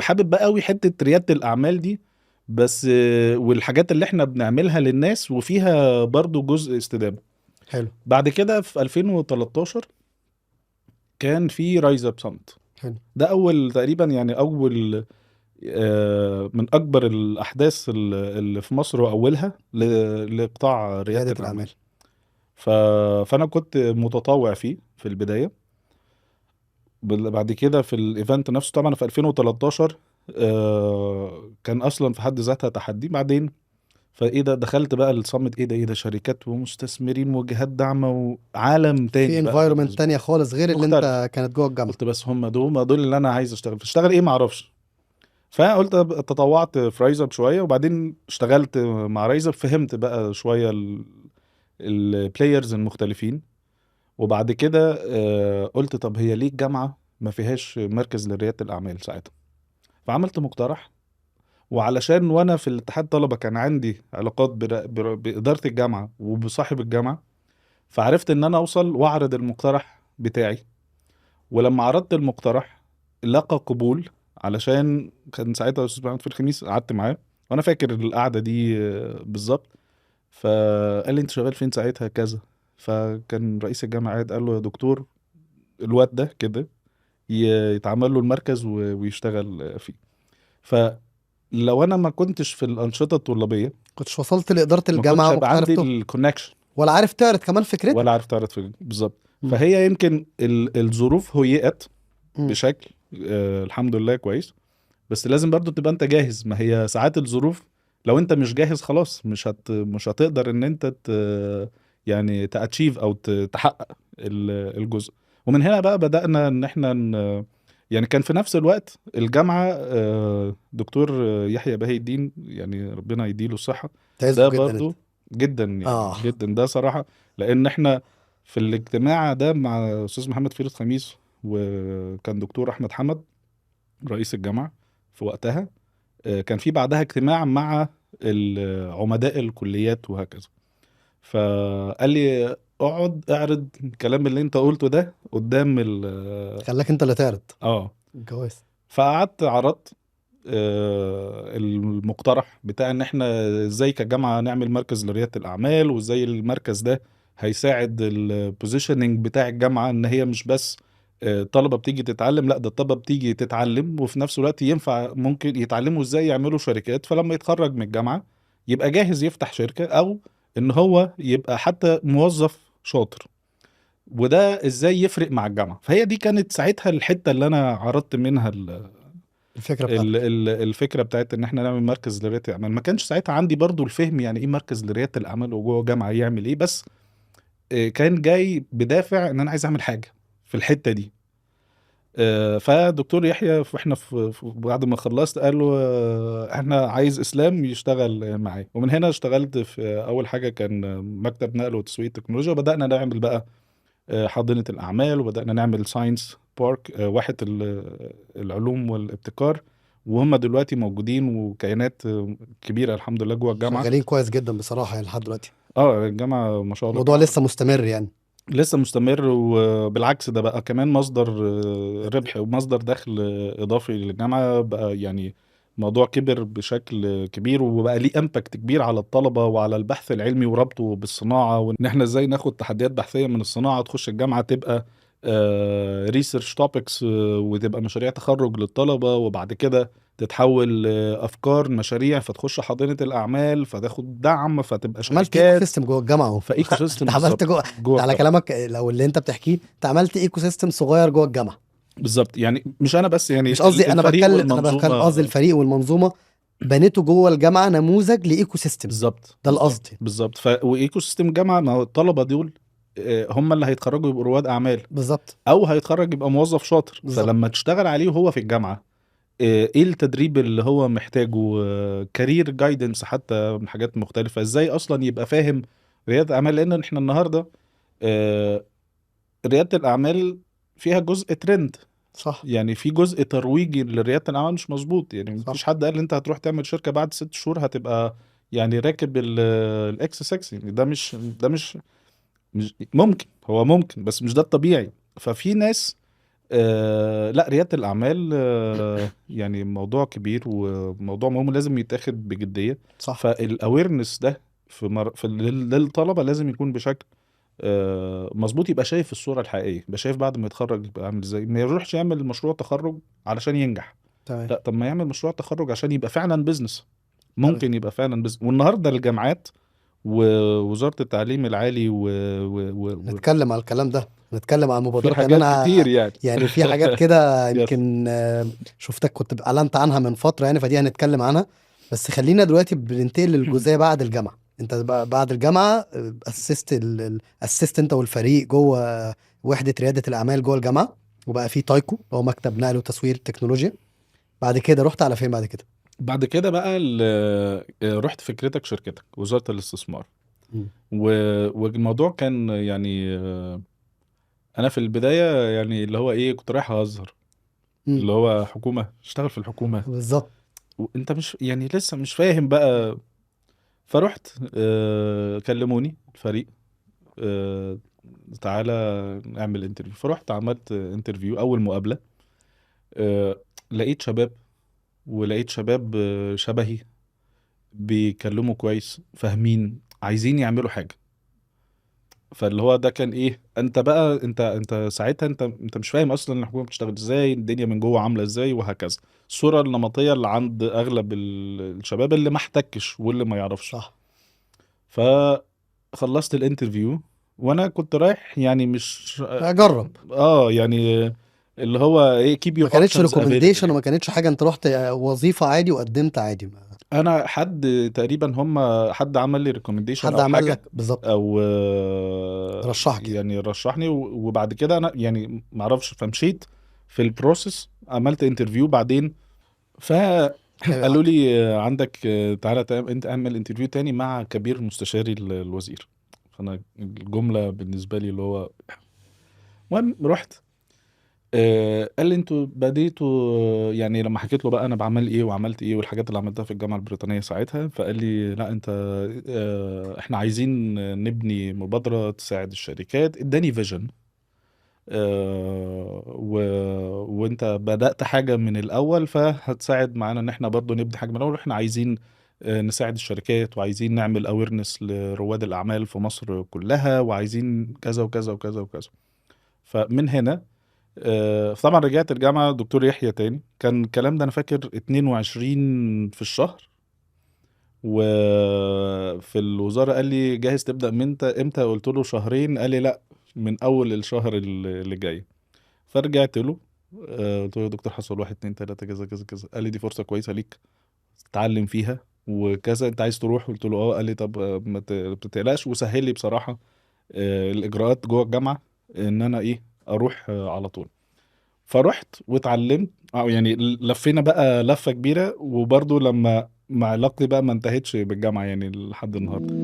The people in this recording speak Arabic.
حابب بقى قوي حته رياده الاعمال دي، بس والحاجات اللي احنا بنعملها للناس وفيها برضو جزء استدامه. حلو. بعد كده في 2013 كان في رايز اب سمت. حلو. ده اول تقريبا، يعني اول من اكبر الاحداث اللي في مصر، واولها لقطاع رياده ريادة الاعمال. الأعمال. ف... فانا كنت متطوع فيه في البدايه. بعد كده في الايفنت نفسه طبعا في 2013 كان اصلا في حد ذاتها تحدي. بعدين فايه ده، دخلت بقى الصمت، ايه ده شركات ومستثمرين وجهات دعم وعالم في تاني بقى انفايرمنت بالنسبه لي، تانية خالص غير اللي مختلف. انت كانت جوه الجامعة. قلت بس هم دول اللي انا عايز اشتغل، اشتغل ايه ما اعرفش. فقلت تطوعت في رايزب شويه، وبعدين اشتغلت مع رايزب، فهمت بقى شويه البلايرز المختلفين. وبعد كده قلت طب هي ليه الجامعه ما فيهاش مركز لرياده الاعمال ساعتها؟ فعملت مقترح. وعلشان وانا في الاتحاد طلبه كان عندي علاقات باداره الجامعه وبصاحب الجامعه، فعرفت ان انا اوصل واعرض المقترح بتاعي. ولما عرضت المقترح لقى قبول، علشان كان ساعتها الاستاذ محمد في الخميس، قعدت معاه وانا فاكر القعده دي بالظبط. فقال لي انت شغال فين ساعتها كذا. فكان رئيس الجامعه قاعد، قال له يا دكتور الواد ده كده يتعمل له المركز ويشتغل فيه. فلو انا ما كنتش في الانشطه الطلابيه، كنتش وصلت لإدارة ما كنتش الجامعة وما هيبقى كنتش عارف عندي الكونكشن ولا عارف تعرض كمان ولا فكرتك. عارف تعرض في بالظبط. مم. فهي يمكن الظروف هيئت مم. بشكل الحمد لله كويس. بس لازم برضو تبقى انت جاهز. ما هي ساعات الظروف لو انت مش جاهز خلاص مش هتقدر ان انت يعني تاتشيف او تحقق الجزء. ومن هنا بقى بدأنا ان احنا يعني كان في نفس الوقت الجامعة دكتور يحيى بهي الدين، يعني ربنا يديله الصحة. ده تعزه جدا انت. برضو جدا يعني اه. جدا ده صراحة. لان احنا في الاجتماع ده مع استاذ محمد فريد خميس، وكان دكتور احمد حمد رئيس الجامعة في وقتها. كان في بعدها اجتماع مع عمداء الكليات وهكذا. فقال لي اقعد اعرض الكلام اللي انت قلته ده قدام ال خلاك انت اللي تعرض اه الجواز. فقعدت عرضت المقترح بتاع ان احنا ازاي كجامعة نعمل مركز لريادة الاعمال، وازاي المركز ده هيساعد البوزيشننج بتاع الجامعة، ان هي مش بس طلبة بتيجي تتعلم، لا ده الطلبة بتيجي تتعلم وفي نفس الوقت ينفع ممكن يتعلموا ازاي يعملوا شركات، فلما يتخرج من الجامعة يبقى جاهز يفتح شركة، او ان هو يبقى حتى موظف شاطر. وده ازاي يفرق مع الجامعة. فهي دي كانت ساعتها الحتة اللي انا عرضت منها الفكرة بتاعتك. الفكره بتاعت ان احنا نعمل مركز لرياده الاعمال. ما كانش ساعتها عندي برضو الفهم يعني ايه مركز لرياده الاعمال وجوه جامعه يعمل ايه، بس كان جاي بدافع ان انا عايز اعمل حاجه في الحته دي. فدكتور يحيى احنا بعد ما خلصت قال له احنا عايز اسلام يشتغل معايا. ومن هنا اشتغلت في اول حاجه كان مكتب نقل وتسويق تكنولوجيا، وبدانا نعمل بقى حاضنه الاعمال، وبدانا نعمل ساينس بارك، واحه العلوم والابتكار. وهم دلوقتي موجودين وكيانات كبيره الحمد لله جوه الجامعه. شغالين كويس جدا بصراحة يعني لحد دلوقتي. اه الجامعه ما شاء الله الموضوع لسه مستمر يعني. لسه مستمر. وبالعكس ده بقى كمان مصدر ربح ومصدر دخل اضافي للجامعه بقى. يعني الموضوع كبر بشكل كبير، وبقى ليه امباكت كبير على الطلبه وعلى البحث العلمي وربطه بالصناعه، وان احنا ازاي ناخد تحديات بحثيه من الصناعه تخش الجامعه تبقى ريسيرش توبكس، وتبقى مشاريع تخرج للطلبه، وبعد كده تتحول افكار مشاريع فتخش حاضنه الاعمال فتاخد دعم فتبقى عملت ايكو شركات. سيستم جوه الجامعة اهو. فايكو سيستم انت عملت بالظبط جوه. جوه انت على الجامعه. كلامك لو اللي انت بتحكيه انت عملت ايكو سيستم صغير جوه الجامعة. بالظبط، يعني مش انا بس، يعني مش قصدي انا الفريق بتكلم، قصدي والمنظومه. الفريق والمنظومة بنيته جوه الجامعة نموذج لايكو سيستم. بالظبط ده القصد. بالظبط. وايكو سيستم جامعه، ما هو الطلبه دول هم اللي هيتخرجوا يبقوا رواد اعمال، بالظبط. او هيتخرج يبقى موظف شاطر. بالظبط. فلما تشتغل عليه وهو في الجامعه، ايه التدريب اللي هو محتاجه، كارير جايدنس حتى من حاجات مختلفه، ازاي اصلا يبقى فاهم رياده اعمال. لان احنا النهارده آه، رياده الاعمال فيها جزء ترند، صح. يعني في جزء ترويجي لريادة الأعمال مش مظبوط. يعني صح. مفيش حد قال أنت هتروح تعمل شركة بعد 6 شهور هتبقى يعني راكب الإكس 6. يعني ده مش ممكن. هو ممكن بس مش ده الطبيعي. ففي ناس لا، ريادة الأعمال يعني موضوع كبير وموضوع مهم لازم يتاخد بجدية. صح. فالأويرنس ده للطلبة لازم يكون بشكل مظبوط، يبقى شايف الصورة الحقيقية، يبقى شايف بعد ما يتخرج يبقى عامل ازاي، ما يروحش يعمل مشروع تخرج علشان ينجح. تمام. لا، طب ما يعمل مشروع تخرج عشان يبقى فعلا بيزنس، تمام. ممكن يبقى فعلا بيزنس. والنهارده الجامعات ووزارة التعليم العالي نتكلم على الكلام ده، نتكلم على في المبادرات، لان حاجات كتير انا يعني. يعني في حاجات كده يس. يمكن شفتك كنت اعلنت عنها من فتره يعني، فدي هنتكلم عنها. بس خلينا دلوقتي بننتقل للجزئيه بعد الجامعه. انت بعد الجامعه اسست انت والفريق جوه وحده رياده الاعمال جوه الجامعه، وبقى في تايكو اللي هو مكتب نقل وتسوير تكنولوجيا. بعد كده رحت على فين بعد كده؟ بعد كده بقى رحت فكرتك شركتك وزارة الاستثمار. مم. والموضوع كان يعني انا في البداية يعني اللي هو ايه، كنت رايح اهزر، مم. اللي هو حكومة، اشتغل في الحكومة، بالظبط. وانت مش يعني لسه مش فاهم بقى. فرحت كلموني الفريق، آه، تعالى نعمل انترفيو. فرحت عملت انترفيو، اول مقابلة آه، لقيت شباب، ولقيت شباب شبهي، بيكلموا كويس، فاهمين، عايزين يعملوا حاجة. فاللي هو ده كان ايه، انت بقى انت ساعتها انت مش فاهم اصلا الحكومة بتشتغل ازاي، الدنيا من جوه عاملة ازاي، وهكذا. الصورة النمطية اللي عند اغلب الشباب اللي ما احتكش واللي ما يعرفش. صح. فخلصت الانترفيو، وانا كنت رايح يعني مش اجرب. يعني اللي هو ايه keep ما your كانتش options available ريكومنديشن، يعني. وما كانتش حاجه انت رحت وظيفه عادي وقدمت عادي، ما انا حد تقريبا حد عمل لي ريكومنديشن حد او عمل حاجه، لك بالظبط، او رشحك يعني. يعني رشحني، وبعد كده انا يعني ما اعرفش، فمشيت في البروسيس، عملت انترفيو بعدين. فقالوا لي عندك تعالى انت اعمل انترفيو تاني مع كبير مستشاري الوزير. فانا الجمله بالنسبه لي اللي هو، المهم رحت. قال لي انتوا بديتوا يعني، لما حكيت له بقى انا بعمل ايه وعملت ايه والحاجات اللي عملتها في الجامعه البريطانيه ساعتها، فقال لي لا انت احنا عايزين نبني مبادره تساعد الشركات. اداني فيجن، وانت بدأت حاجه من الاول، فهتساعد معانا ان احنا برضو نبني حاجه من الاول. احنا عايزين نساعد الشركات، وعايزين نعمل اويرنس لرواد الاعمال في مصر كلها، وعايزين كذا وكذا وكذا وكذا. فمن هنا طبعا رجعت الجامعة دكتور يحيى تاني. كان الكلام ده أنا فاكر 22 في الشهر، وفي الوزارة قال لي جاهز تبدأ من امتى؟ قلت له شهرين. قال لي لا، من أول الشهر اللي جاي. فرجعت له، قلت له يا دكتور حصل واحد اتنين تلاتة كذا كذا كذا. قال لي دي فرصة كويسة ليك تتعلم فيها وكذا، انت عايز تروح؟ قلت له اه. قال لي طب ما تقلقش، وسهل لي بصراحة الإجراءات جوه الجامعة، ان انا ايه اروح على طول. فرحت واتعلمت، او يعني لفينا بقى لفة كبيرة، وبرضو لما مع علاقتي بقى ما انتهتش بالجامعة يعني لحد النهاردة.